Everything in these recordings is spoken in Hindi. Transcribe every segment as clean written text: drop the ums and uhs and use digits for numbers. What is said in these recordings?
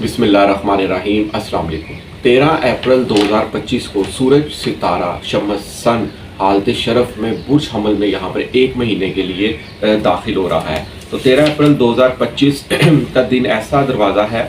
बिस्मिल्लाहिर्रहमानिर्रहीम अस्सलाम वालेकुम। 13 अप्रैल 2025 को सूरज सितारा शम्स सन हालत शरफ में बुर्ज हमल में यहाँ पर 1 महीने के लिए दाखिल हो रहा है। तो 13 अप्रैल 2025 का दिन ऐसा दरवाज़ा है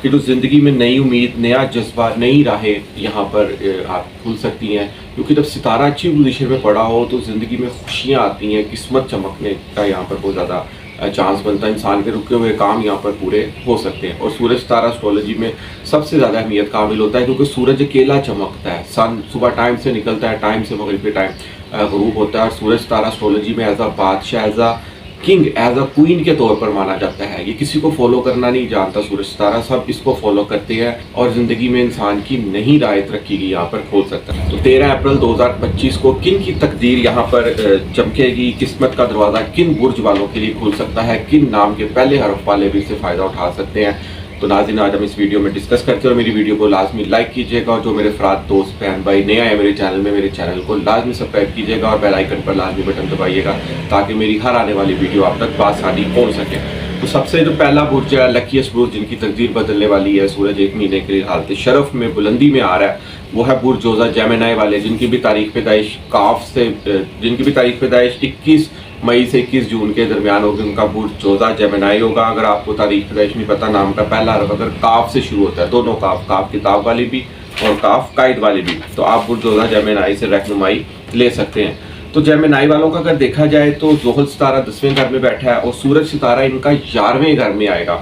कि जो ज़िंदगी में नई उम्मीद, नया जज्बा, नई राहें यहाँ पर आप खुल सकती हैं। क्योंकि जब सितारा अच्छी पोजीशन में पड़ा हो तो ज़िंदगी में खुशियाँ आती हैं, किस्मत चमकने का यहाँ पर बहुत ज़्यादा चांस बनता है। इंसान के रुके हुए काम यहाँ पर पूरे हो सकते हैं। और सूरज तारा एस्ट्रोलॉजी में सबसे ज़्यादा अहमियत का हामिल होता है क्योंकि सूरज अकेला चमकता है। सन सुबह टाइम से निकलता है, टाइम से मगरिब के टाइम ग़ुरूब होता है। और सूरज तारा एस्ट्रोलॉजी में एज अ बादशाह, as a king, as a queen के तौर पर माना जाता है। ये किसी को फॉलो करना नहीं जानता सूरज सितारा, सब इसको फॉलो करते हैं और ज़िंदगी में इंसान की नई राह तरक्की की यहाँ पर खोल सकता है। तो 13 अप्रैल 2025 को किन की तकदीर यहाँ पर चमकेगी, किस्मत का दरवाज़ा किन बुर्ज वालों के लिए खुल सकता है, किन नाम के पहले हरफ वाले भी इससे फ़ायदा उठा सकते हैं। तो नाज़रीन, आज हम इस वीडियो में डिस्कस करते हैं और मेरी वीडियो को लाजमी लाइक कीजिएगा और जो मेरे फ़राद दोस्त बहन भाई नया है मेरे चैनल में, मेरे चैनल को लाजमी सब्सक्राइब कीजिएगा और बेल आइकन पर लाजमी बटन दबाइएगा ताकि मेरी हर आने वाली वीडियो आप तक बासानी पहुंच सके। तो सबसे जो पहला बुर्ज है, लकीएस्ट बुर्ज जिनकी तकदीर बदलने वाली है, सूरज 1 महीने के लिए हालत शरफ में बुलंदी में आ रहा है, वो है बुर्ज जोज़ा जेमिनी वाले, जिनकी भी तारीख पैदाइश काफ से जिनकी भी तारीख पैदाइश 21 मई से 21 जून के दरमियान होगी। उनका बुर्ज जोज़ा जेमिनी होगा। अगर आपको तारीख पैदाइश नहीं पता, नाम का पहला हरफ अगर काफ से शुरू होता है, दोनों काफ किताब वाली भी और काफ कायद वाली भी, तो आप बुर्ज जोज़ा जेमिनी से रहनुमाई ले सकते हैं। तो जेमिनी वालों का अगर देखा जाए तो ज़ुहल सितारा 10वें घर में बैठा है और सूरज सितारा इनका 11वें घर में आएगा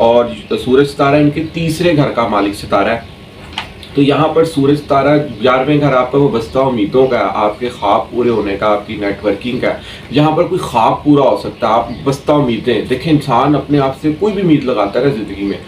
और सूरज सितारा इनके तीसरे घर का मालिक सितारा है। तो यहाँ पर सूरज तारा 11वें घर आपका वो बस्ता उम्मीदों का, आपके ख्वाब पूरे होने का, आपकी नेटवर्किंग का। यहाँ पर कोई ख्वाब पूरा हो सकता है, आप बस्ता उम्मीदें देखें। इंसान अपने आप से कोई भी उम्मीद लगाता है ज़िंदगी में,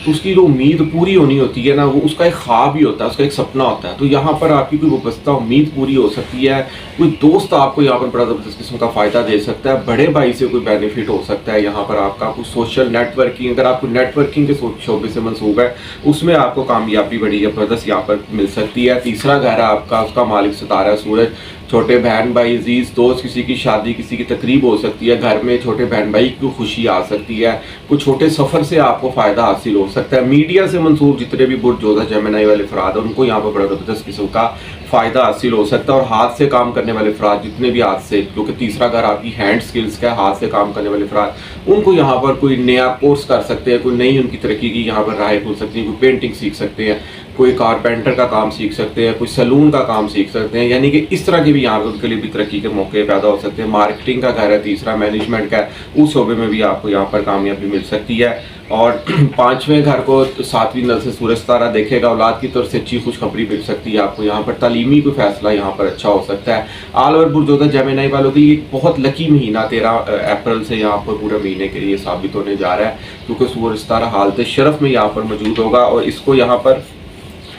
तो उसकी जो उम्मीद पूरी होनी होती है ना, वो उसका एक ख्वाब ही होता है, उसका एक सपना होता है। तो यहाँ पर आपकी कोई वाबस्ता उम्मीद पूरी हो सकती है। कोई दोस्त आपको यहाँ पर बड़ा ज़बरदस्त किस्म का फ़ायदा दे सकता है, बड़े भाई से कोई बेनिफिट हो सकता है। यहाँ पर आपका कुछ सोशल नेटवर्किंग, अगर आपको नेटवर्किंग के शोबे से मंसूब है, उसमें आपको कामयाबी बड़ी ज़बरदस्त यहाँ पर मिल सकती है। तीसरा घर है आपका, उसका मालिक सितारा सूरज। छोटे बहन भाई, अजीज़ दोस्त, किसी की शादी, किसी की तकरीब हो सकती है, घर में छोटे बहन भाई की खुशी आ सकती है, कुछ छोटे सफ़र से आपको फ़ायदा हासिल हो सकता है। मीडिया से मंसूब जितने भी बुर्ज जोज़ा जेमिनी वाले फ़राद हैं, उनको यहाँ पर बड़ा ज़बरदस्त किस्म का फ़ायदा हासिल हो सकता है। और हाथ से काम करने वाले फ़राद जितने भी हाथ से, क्योंकि तीसरा घर आपकी हैंड स्किल्स का, हाथ से काम करने वाले फ़राद, उनको यहाँ पर कोई नया कोर्स कर सकते हैं, कोई नई उनकी तरक्की की यहाँ पर राह खुल सकती है। कोई पेंटिंग सीख सकते हैं, कोई कारपेंटर का काम सीख सकते हैं, कोई सलून का काम सीख सकते हैं। यानी कि इस तरह के भी यहाँ पर उनके लिए भी तरक्की के मौके पैदा हो सकते हैं। मार्केटिंग का घर है तीसरा, मैनेजमेंट का, उस शोबे में भी आपको यहाँ पर कामयाबी मिल सकती है। और 5वें घर को 7वीं नज़र से सूरज तारा देखेगा, औलाद की तरफ से अच्छी खुशखबरी मिल सकती है आपको। यहाँ पर तालीमी कोई फैसला यहाँ पर अच्छा हो सकता है। ऑल ओवर बुर्ज जोज़ा जेमिनी वालों के लिए बहुत लकी महीना 13 अप्रैल से यहाँ पर पूरे महीने के लिए साबित होने जा रहा है, क्योंकि सूरज तारा हालत शरफ में यहाँ पर मौजूद होगा और इसको यहाँ पर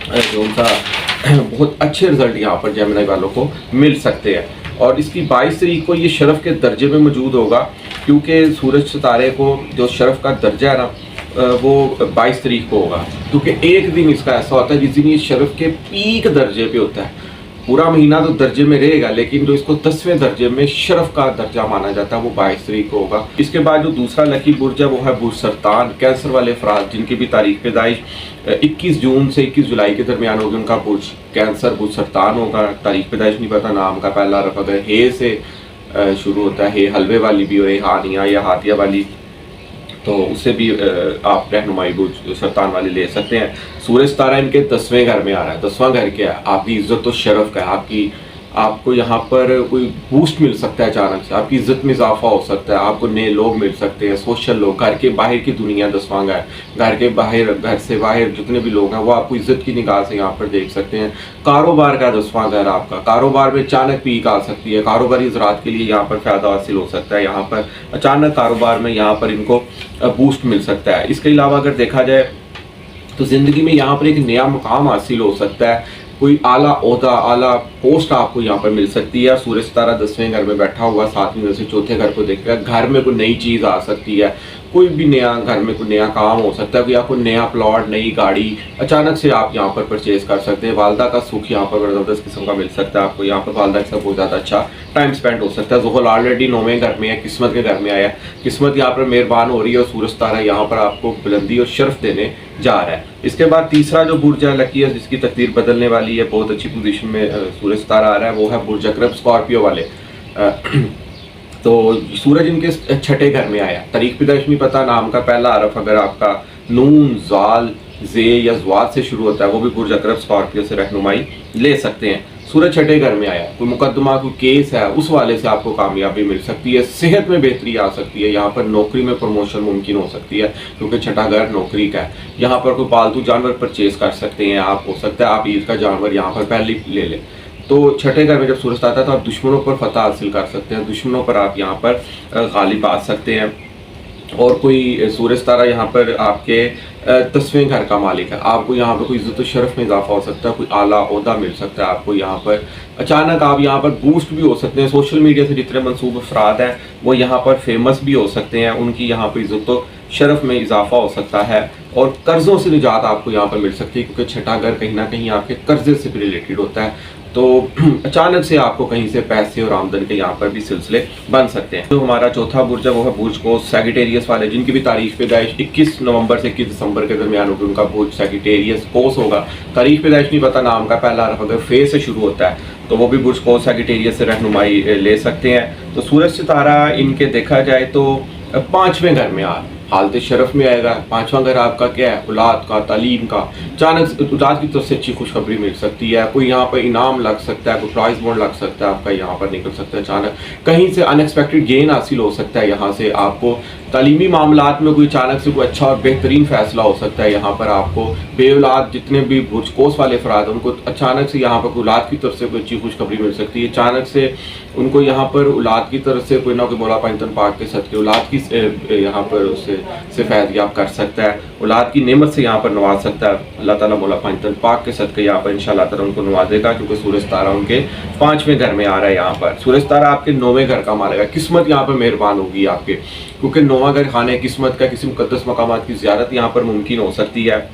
जो उनका बहुत अच्छे रिजल्ट यहाँ पर जेमिनी वालों को मिल सकते हैं। और इसकी 22 तारीख को ये शरफ के दर्जे में मौजूद होगा, क्योंकि सूरज सितारे को जो शरफ का दर्जा है ना, वो 22 तारीख को होगा। क्योंकि एक दिन इसका ऐसा होता है जिस दिन ये शरफ के पीक दर्जे पे होता है। पूरा महीना तो दर्जे में रहेगा, लेकिन जो इसको 10वें दर्जे में शरफ का दर्जा माना जाता है वो 22 तारीख को होगा। इसके बाद जो दूसरा लकी बुर्ज है वो है बुर्ज सरतान। कैंसर वाले फ़राद जिनकी भी तारीख पैदाइश 21 जून से 21 जुलाई के दरमियान होगी, उनका बुर्ज कैंसर बुर्ज सरतान होगा। तारीख पैदाइश नहीं पता, नाम का पहला हरफ अगर हे से शुरू होता है, हे हलवे वाली भी और हानिया या हाथिया वाली, तो उससे भी आप रहनुमाई बुर्ज सरतान वाले ले सकते हैं। सूरज तारा इनके 10वें घर में आ रहा है। 10वां घर क्या है? आपकी इज्जत और शरफ का है। आपको यहाँ पर कोई बूस्ट मिल सकता है, अचानक से आपकी इज्जत में इजाफा हो सकता है, आपको नए लोग मिल सकते हैं, सोशल लोग, घर के बाहर की दुनिया 10वां घर, घर के बाहर, घर से बाहर जितने भी लोग हैं वो आपको इज्जत की निगाह से यहाँ पर देख सकते हैं। कारोबार का 10वां घर आपका, कारोबार में अचानक पीक आ सकती है, कारोबारी ज़रात के लिए यहाँ पर फ़ायदा हासिल हो सकता है। यहाँ पर अचानक कारोबार में यहाँ पर इनको बूस्ट मिल सकता है। इसके अलावा अगर देखा जाए तो ज़िंदगी में यहाँ पर एक नया मुकाम हासिल हो सकता है, कोई आला ओहदा, आला पोस्ट आपको यहाँ पर मिल सकती है। सूरज सितारा 10वें घर में बैठा हुआ, 7वीं घर से चौथे घर को देखकर घर में कोई नई चीज़ आ सकती है, कोई भी नया घर में कोई नया काम हो सकता है, या कोई नया प्लॉट, नई गाड़ी अचानक से आप यहाँ पर परचेज कर सकते हैं। वालदा का सुख यहाँ पर ज़बरदस्त किस्म का मिल सकता है आपको। यहाँ पर वालदा के साथ बहुत ज़्यादा अच्छा टाइम स्पेंड हो सकता है। ज़ुहल ऑलरेडी 9वें घर में है, किस्मत के घर में आया, किस्मत यहाँ पर मेहरबान हो रही है और सूरज तारा यहाँ पर आपको बुलंदी और शर्फ देने जा रहा है। इसके बाद तीसरा जो बुर्ज है लकी है, जिसकी तकदीर बदलने वाली है, बहुत अच्छी पोजीशन में सूरज तारा आ रहा है, वो है बुर्ज अकरब स्कॉर्पियो वाले। तो सूरज इनके छठे घर में आया। तारीख पैदाइश नहीं पता, नाम का पहला हरफ अगर आपका नून, जाल, जे या ज़वाद से शुरू होता है, वो भी बुर्ज अकरब स्कॉर्पियो से रहनुमाई ले सकते हैं। सूरज छठे घर में आया, कोई मुकदमा, कोई केस है, उस वाले से आपको कामयाबी मिल सकती है, सेहत में बेहतरी आ सकती है, यहाँ पर नौकरी में प्रमोशन मुमकिन हो सकती है, क्योंकि छठा घर नौकरी का है। यहाँ पर कोई पालतू जानवर परचेज कर सकते हैं आप, हो सकता है आप ईद का जानवर यहाँ पर पहले ले लें। तो छठे घर में जब सूरज आता है तो आप दुश्मनों पर फतह हासिल कर सकते हैं, दुश्मनों पर आप यहाँ पर गालिब आ सकते हैं। और कोई सूरज तारा यहाँ पर आपके 10वें घर का मालिक है, आपको यहाँ पर कोई इज्जत व शरफ में इजाफा हो सकता है, कोई आला ओहदा मिल सकता है आपको यहाँ पर, अचानक आप यहाँ पर बूस्ट भी हो सकते हैं। सोशल मीडिया से जितने मनसूब अफराद हैं वो यहाँ पर फेमस भी हो सकते हैं, उनकी यहाँ पर इज्जत व शरफ में इजाफा हो सकता है, और कर्ज़ों से निजात आपको यहाँ पर मिल सकती है, क्योंकि छठा घर कहीं ना कहीं आपके कर्जे से भी रिलेटेड होता है। तो अचानक से आपको कहीं से पैसे और आमदन के यहाँ पर भी सिलसिले बन सकते हैं। तो हमारा चौथा बुर्ज है वो है बुर्ज को सैगिटेरियस वाले, जिनकी भी तारीख पैदाइश 21 नवंबर से 21 दिसंबर के दरमियान होगी, उनका बुर्ज सैगिटेरियस कोस होगा। तारीख पैदाइश नहीं पता, नाम का पहला हरफ अगर फे से शुरू होता है तो वो भी बुर्ज को सैगिटेरियस से रहनुमाई ले सकते हैं। तो सूरज सितारा इनके देखा जाए तो 5वें घर में हालत शरफ में आएगा। 5वां घर आपका क्या है, औलाद का, तालीम का। अचानक औलाद की तरफ से अच्छी खुशखबरी मिल सकती है, कोई यहाँ पर इनाम लग सकता है, कोई प्राइज बॉन्ड लग सकता है आपका यहाँ पर निकल सकता है, अचानक कहीं से अनएक्सपेक्टेड गेन हासिल हो सकता है। यहाँ से आपको तालीमी मामलात में कोई अचानक से कोई अच्छा और बेहतरीन फैसला हो सकता है। यहाँ पर आपको बे औलाद जितने भी बुर्ज कोस वाले अफराद हैं उनको अचानक से यहाँ पर औलाद की तरफ से कोई अच्छी खुशखबरी मिल सकती है। अचानक से उनको यहाँ पर औलाद की तरफ से कोई ना कोई मौला पंजतन पाक के सदके औलाद की यहाँ पर उससे फैज़याब कर सकता है, औलाद की नेमत से यहाँ पर नवाज सकता है। अल्लाह ताला मौला पंजतन पाक के सदके यहाँ पर इंशाअल्लाह ताला उनको नवाजेगा, क्योंकि सूरज तारा उनके 5वें घर में आ रहा है। यहाँ पर सूरज तारा आपके 9वें घर का मारेगा, किस्मत यहाँ पर मेहरबान होगी आपके, क्योंकि 9वां घर खाने किस्मत का, किसी मुकद्दस मकामात की ज़ियारत यहाँ पर मुमकिन हो सकती है।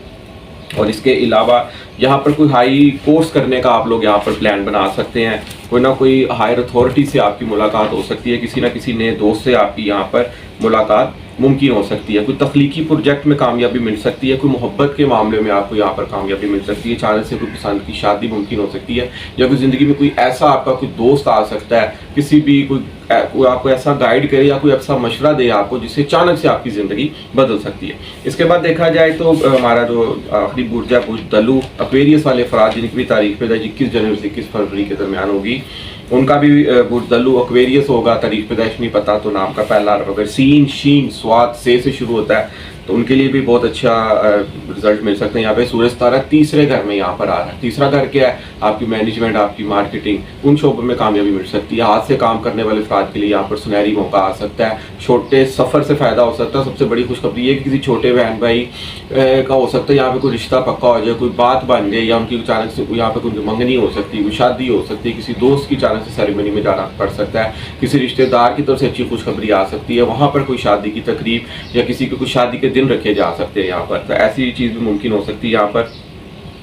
और इसके अलावा यहाँ पर कोई हाई कोर्स करने का आप लोग यहाँ पर प्लान बना सकते हैं, कोई ना कोई हायर अथॉरिटी से आपकी मुलाकात हो सकती है, किसी ना किसी नए दोस्त से आपकी यहाँ पर मुलाकात मुमकिन हो सकती है, कोई तख्लीकी प्रोजेक्ट में कामयाबी मिल सकती है, कोई मोहब्बत के मामले में आपको यहाँ पर कामयाबी मिल सकती है, अचानक से कोई पसंद की शादी मुमकिन हो सकती है, या कोई ज़िंदगी में कोई ऐसा आपका कोई दोस्त आ सकता है, किसी भी कोई आपको ऐसा गाइड करे या कोई ऐसा मशवरा दे आपको जिससे अचानक से आपकी ज़िंदगी बदल सकती है। इसके बाद देखा जाए तो हमारा जो आखिरी बुर्ज है बुर्ज दलू, एक्वेरियस वाले अफराद जिनकी भी तारीख पैदा 21 जनवरी से 21 फरवरी के दरमियान होगी, उनका भी बुर्ज दलू एक्वेरियस होगा। तारीख पैदाइश नहीं पता, तो नाम का पहला हरफ अगर सीन, शीन, स्वाद, से शुरू होता है तो उनके लिए भी बहुत अच्छा रिजल्ट मिल सकते हैं। यहाँ पे सूरज तारा 3रे घर में यहाँ पर आ रहा है। 3रा घर क्या है, आपकी मैनेजमेंट, आपकी मार्केटिंग, उन शोबों में कामयाबी मिल सकती है। हाथ से काम करने वाले अफराद के लिए यहाँ पर सुनहरी मौका आ सकता है, छोटे सफ़र से फ़ायदा हो सकता है। सबसे बड़ी खुशखबरी ये कि किसी छोटे बहन भाई का हो सकता है यहाँ पे कोई रिश्ता पक्का हो जाए, कोई बात बन जाए, या उनकी अचानक से यहाँ पे कोई मंगनी हो सकती है, कोई शादी हो सकती है, किसी दोस्त की अचानक से सेरेमनी में जाना पड़ सकता है, किसी रिश्तेदार की तरफ से अच्छी खुशखबरी आ सकती है, वहाँ पर कोई शादी की तकरीब या किसी को कोई शादी के दिन रखे जा सकते हैं यहाँ पर, तो ऐसी चीज़ भी मुमकिन हो सकती है। यहाँ पर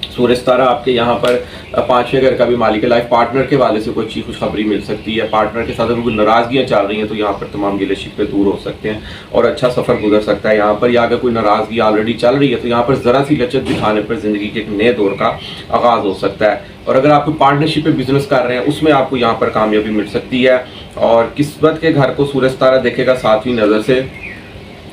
सूरज तारा आपके यहाँ पर 5वें घर का भी मालिक है। लाइफ पार्टनर के वाले से कोई अच्छी खुशखबरी मिल सकती है, पार्टनर के साथ अगर कोई नाराज़गियाँ चल रही हैं तो यहाँ पर तमाम गिले शिकवे दूर हो सकते हैं और अच्छा सफ़र गुजर सकता है यहाँ पर। या अगर कोई नाराज़गी ऑलरेडी चल रही है तो यहाँ पर ज़रा सी लचक दिखाने पर ज़िंदगी के एक नए दौर का आगाज़ हो सकता है। और अगर आप कोई पार्टनरशिप पे बिजनेस कर रहे हैं उसमें आपको यहाँ पर कामयाबी मिल सकती है। और किस्मत के घर को सूरज तारा देखेगा 7वीं नज़र से,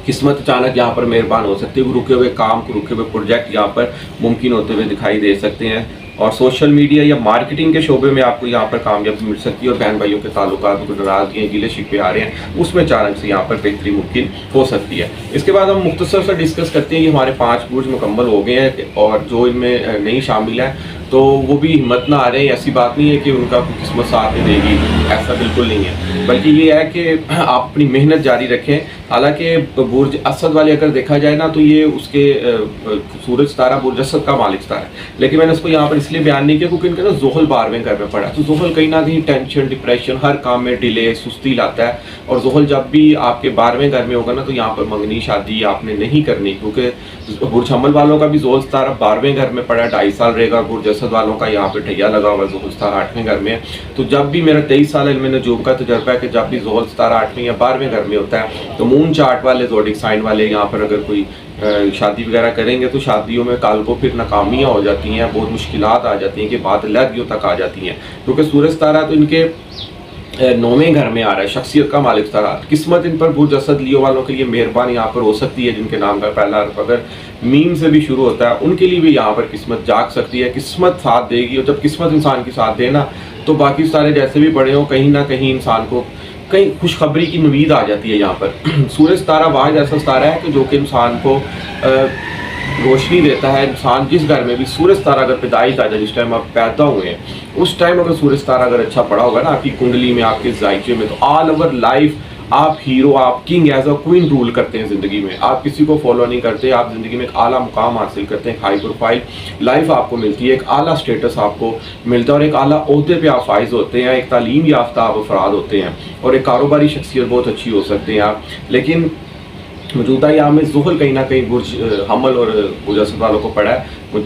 किस्मत अचानक यहाँ पर मेहरबान हो सकती है, रुके हुए काम को, रुके हुए प्रोजेक्ट यहाँ पर मुमकिन होते हुए दिखाई दे सकते हैं। और सोशल मीडिया या मार्केटिंग के शोबे में आपको यहाँ पर कामयाबी मिल सकती है। और बहन भाइयों के ताल्लुकात में नाराज़गी, गिले शिकवे आ रहे हैं, उसमें अचानक से यहाँ पर बेहतरी मुमकिन हो सकती है। इसके बाद हम मुख्तसर से डिस्कस करते हैं कि हमारे 5 बुर्ज मुकम्मल हो गए हैं और जो इनमें नहीं शामिल है तो वो भी हिम्मत ना आ रहे हैं। ऐसी बात नहीं है कि उनका कोई किस्मत साथ नहीं देगी, ऐसा बिल्कुल नहीं है, बल्कि ये है कि आप अपनी मेहनत जारी रखें। हालांकि बुर्ज असद वाले अगर देखा जाए ना, तो ये उसके सूरज सितारा बुर्ज असद का मालिक सितारा है, लेकिन मैंने उसको यहाँ पर इसलिए बयान नहीं किया क्योंकि इनका ना ज़ुहल 12वें घर में पड़ा है। तो ज़ुहल कहीं ना कहीं टेंशन, डिप्रेशन, हर काम में डिले, सुस्ती लाता है। और ज़ुहल जब भी आपके 12वें घर में होगा ना, तो यहाँ पर मंगनी शादी आपने नहीं करनी, क्योंकि बुर्ज हमल वालों का भी ज़ुहल सितारा 12वें घर में पड़ा है, 2.5 साल रहेगा। बुर्ज असद वालों का यहाँ पर ठैया लगा हुआ, ज़ुहल सितारा 8वें घर में है। तो जब भी मेरा 23 साल इल्म नजूम का तजर्बा है कि जब भी ज़ुहल सितारा 8वें या 12वें घर में होता है, तो मून चार्ट वाले, ज़ोडिक साइन वाले यहाँ पर अगर कोई शादी वगैरह करेंगे तो शादियों में काल को फिर नाकामियाँ हो जाती हैं, बहुत मुश्किलात आ जाती हैं कि बात लड़कियों तक आ जाती हैं, क्योंकि सूरज सितारा तो इनके 9वें घर में आ रहा है, शख्सियत का मालिक सितारा। किस्मत इन पर बुर्ज असद लियो वालों के लिए मेहरबान यहाँ पर हो सकती है, जिनके नाम का पहला हर्फ अगर मीम से भी शुरू होता है, उनके लिए भी यहाँ पर किस्मत जाग सकती है, किस्मत साथ देगी। और जब किस्मत इंसान की साथ देना, तो बाकी सारे जैसे भी पड़े हों, कहीं ना कहीं इंसान को कहीं खुशखबरी की उम्मीद आ जाती है। यहाँ पर सूरज सितारा वाहिद ऐसा सितारा है कि जो कि इंसान को रोशनी देता है। इंसान जिस घर में भी सूरज सितारा अगर पैदाइश आ जाए, जिस टाइम आप पैदा हुए हैं उस टाइम अगर सूरज सितारा अगर अच्छा पड़ा होगा ना आपकी कुंडली में, आपके जायचे में, तो ऑल ओवर लाइफ आप हीरो, आप king, as a queen rule करते हैं ज़िंदगी में। आप किसी को फॉलो नहीं करते, आप ज़िंदगी में एक आला मुकाम हासिल करते हैं, हाई प्रोफाइल लाइफ आपको मिलती है, एक आला स्टेटस आपको मिलता है और एक आला ओहदे पे आप फाइज होते हैं, एक तालीम याफ्ता आप अफराद होते हैं और एक कारोबारी शख्सियत बहुत अच्छी हो सकते हैं आप। लेकिन मौजूदा यहाँ में ज़ुहल कहीं ना कहीं बुर्ज हमल और बुर्ज असद वालों को पड़ा है,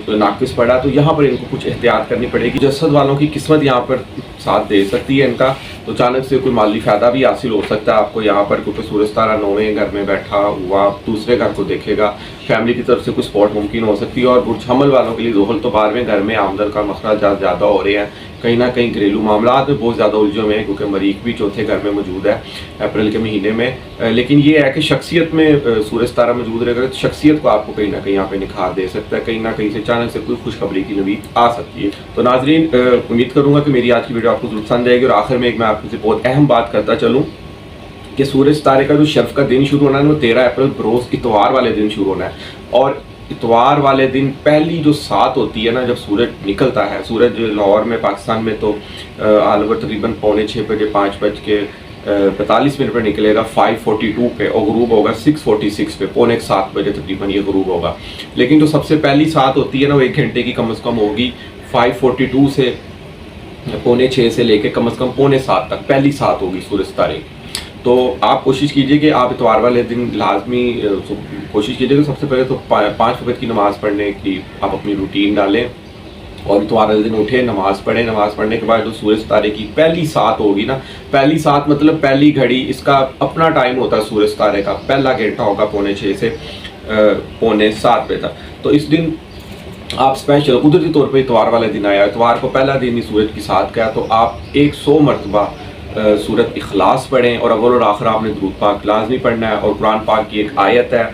नाकिस पड़ा, तो यहाँ पर इनको कुछ एहतियात करनी पड़ेगी। बुर्ज असद वालों की किस्मत यहाँ पर साथ दे सकती है इनका, तो अचानक से कोई माली फ़ायदा भी हासिल हो सकता है आपको यहाँ पर, क्योंकि सूरज सितारा 9वें घर में बैठा हुआ दूसरे घर को देखेगा, फैमिली की तरफ से कुछ सपोर्ट मुमकिन हो सकती है। और बुर्ज हमल वालों के लिए ज़ुहल तो 12वें घर में आमदन का मखराज ज़्यादा हो रहे हैं, कहीं ना कहीं घरेलू मामला में बहुत ज़्यादा उलझे हुए हैं, क्योंकि मरीख भी चौथे घर में मौजूद है अप्रैल के महीने में। लेकिन ये है कि शख्सियत में सूरज सितारा मौजूद रहेगा, तो शख्सियत को आपको कहीं ना कहीं यहाँ पे निखार दे सकता है, कहीं ना कहीं से अचानक से कोई खुशखबरी की नवीद आ सकती है। तो नाजरीन, उम्मीद करूँगा कि मेरी आज की वीडियो आपको पसंद आएगी। और आखिर में एक मैं आपसे बहुत अहम बात करता चलूँ कि सूरज सितारे का जो शर्फ का दिन शुरू होना है वो 13 अप्रैल बरोज़ इतवार वाले दिन शुरू होना है। और इतवार वाले दिन पहली जो सात होती है ना, जब सूरज निकलता है, सूरज लाहौर में पाकिस्तान में तो आल ओवर तकरीबन 5:45 बजे 5:45 पर निकलेगा 5:42 पे, और गुरूब होगा 6:46 पे, 6:45 बजे तकरीबन ये गुरूब होगा। लेकिन जो सबसे पहली सात होती है ना, वो 1 घंटे की कम से कम होगी, 5:42 से 6:45 से लेके कम से कम 6:45 तक पहली सात होगी सूरज सितारे। तो आप कोशिश कीजिए कि आप इतवार वाले दिन लाजमी कोशिश कीजिए कि सबसे पहले तो 5 वक्त की नमाज़ पढ़ने की आप अपनी रूटीन डालें, और इतवार वाले दिन उठे, नमाज़ पढ़ें। नमाज़ पढ़ने के बाद जो सूरज सितारे की पहली सात होगी ना, पहली सात मतलब पहली घड़ी, इसका अपना टाइम होता है सूरज सितारे का, पहला घंटा होगा 6:45 से 6:45 बजे तक। तो इस दिन आप स्पेशल कुदरती तौर पर इतवार वाले दिन आया, इतवार को पहला दिन ही सूरज की साथ का, तो आप 100 मरतबा सूरत इखलास पढ़ें, और अव्वल और आखिर आपने दुरूद पाक लाजमी पढ़ना है। और कुरान पाक की एक आयत है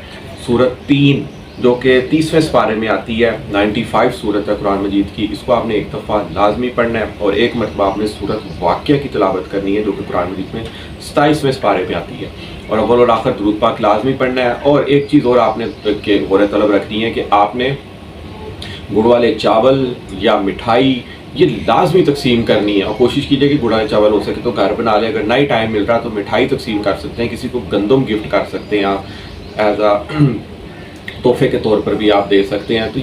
सूरत 3 जो कि 30वें सिपारे में आती है, 95 सूरत है कुरान मजीद की, इसको आपने एक दफ़ा लाजमी पढ़ना है। और एक मरतबा आपने सूरत वाक़िया की तिलावत करनी है जो कि कुरान मजीद में 27वें सिपारे में आती है, और अव्वल और आखिर दुरूद पाक लाजमी पढ़ना है। और एक चीज़ और आपने गौर तलब रखनी है कि आपने गुड़ वाले चावल या मिठाई ये लाजमी तकसीम करनी है, और कोशिश कीजिए कि गुड़ वाले चावल हो सके तो घर बना लें। अगर नहीं टाइम मिल रहा तो मिठाई तकसीम कर सकते हैं, किसी को गंदम गिफ्ट कर सकते हैं आप, एज आ तोहफे के तौर पर भी आप दे सकते हैं। तो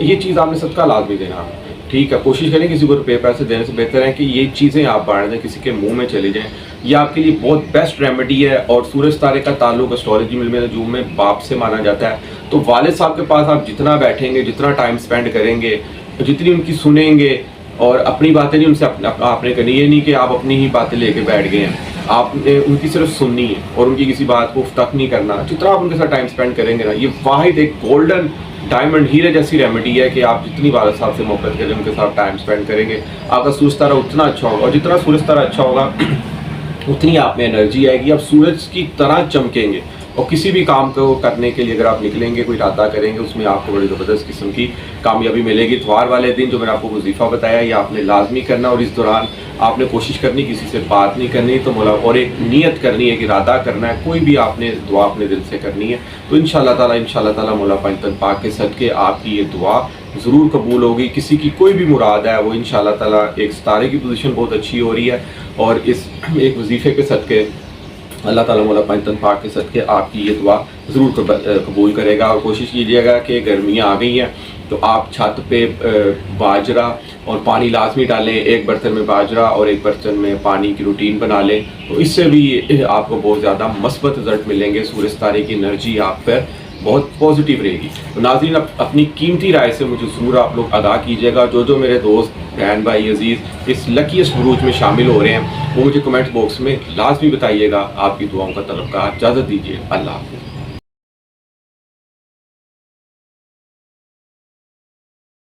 ये चीज़ आपने सदका लाजमी देना है, ठीक है। कोशिश करें किसी को रुपये पैसे देने से बेहतर है कि ये चीज़ें आप बांट दें, किसी के मुंह में चले जाएं, ये आपके लिए बहुत बेस्ट रेमेडी है। और सूरज तारे का ताल्लुक एस्ट्रोलॉजी में नजूम में बाप से माना जाता है, तो वालिद साहब के पास आप जितना बैठेंगे, जितना टाइम स्पेंड करेंगे, जितनी उनकी सुनेंगे, और अपनी बातें नहीं उनसे आपने करनी, ये नहीं कि आप अपनी ही बातें लेके बैठ गए हैं, आपने उनकी सिर्फ सुननी है और उनकी किसी बात को तक नहीं करना। जितना आप उनके साथ टाइम स्पेंड करेंगे ना, ये वाहिद एक गोल्डन डायमंड हीरे जैसी रेमेडी है कि आप जितनी वालिद साहब से मोहब्बत करें, उनके साथ टाइम स्पेंड करेंगे, आपका सूरज तारा उतना अच्छा होगा, और जितना सूरज तारा अच्छा होगा उतनी आप में एनर्जी आएगी, आप सूरज की तरह चमकेंगे। और किसी भी काम को करने के लिए अगर आप निकलेंगे, कोई इरादा करेंगे, उसमें आपको बड़ी ज़बरदस्त किस्म की कामयाबी मिलेगी। इतवार वाले दिन जो मैंने आपको वजीफ़ा बताया, ये आपने लाजमी करना, और इस दौरान आपने कोशिश करनी किसी से बात नहीं करनी, तो मौला और एक नीयत करनी है कि इरादा करना है, कोई भी आपने दुआ अपने दिल से करनी है। तो इंशाअल्लाह ताला मौला पंजतन पाक के सदके आपकी ये दुआ ज़रूर कबूल होगी। किसी की कोई भी मुराद है वो इंशाअल्लाह ताला, एक सितारे की पोजीशन बहुत अच्छी हो रही है और इस एक वजीफ़े के सदक़े अल्लाह ताला मौला पंजतन पाक के सदक़े आपकी ये दुआ ज़रूर कबूल करेगा। और कोशिश कीजिएगा कि गर्मियाँ आ गई हैं तो आप छत पे बाजरा और पानी लाजमी डालें, एक बर्तन में बाजरा और एक बर्तन में पानी की रूटीन बना लें, तो इससे भी आपको बहुत ज़्यादा मस्बत रिज़ल्ट मिलेंगे। सूरज सितारे की एनर्जी आप पर बहुत पॉजिटिव रहेगी। तो नाज़रीन, अपनी कीमती राय से मुझे ज़रूर आप लोग आगाह कीजिएगा। जो जो मेरे दोस्त, बहन, भाई, अजीज़ इस लकीस्ट बुरूज में शामिल हो रहे हैं वो मुझे कमेंट बॉक्स में लाजमी बताइएगा। आपकी दुआओं का तलबगार। इजाज़त दीजिए। अल्लाह हाफ़िज़।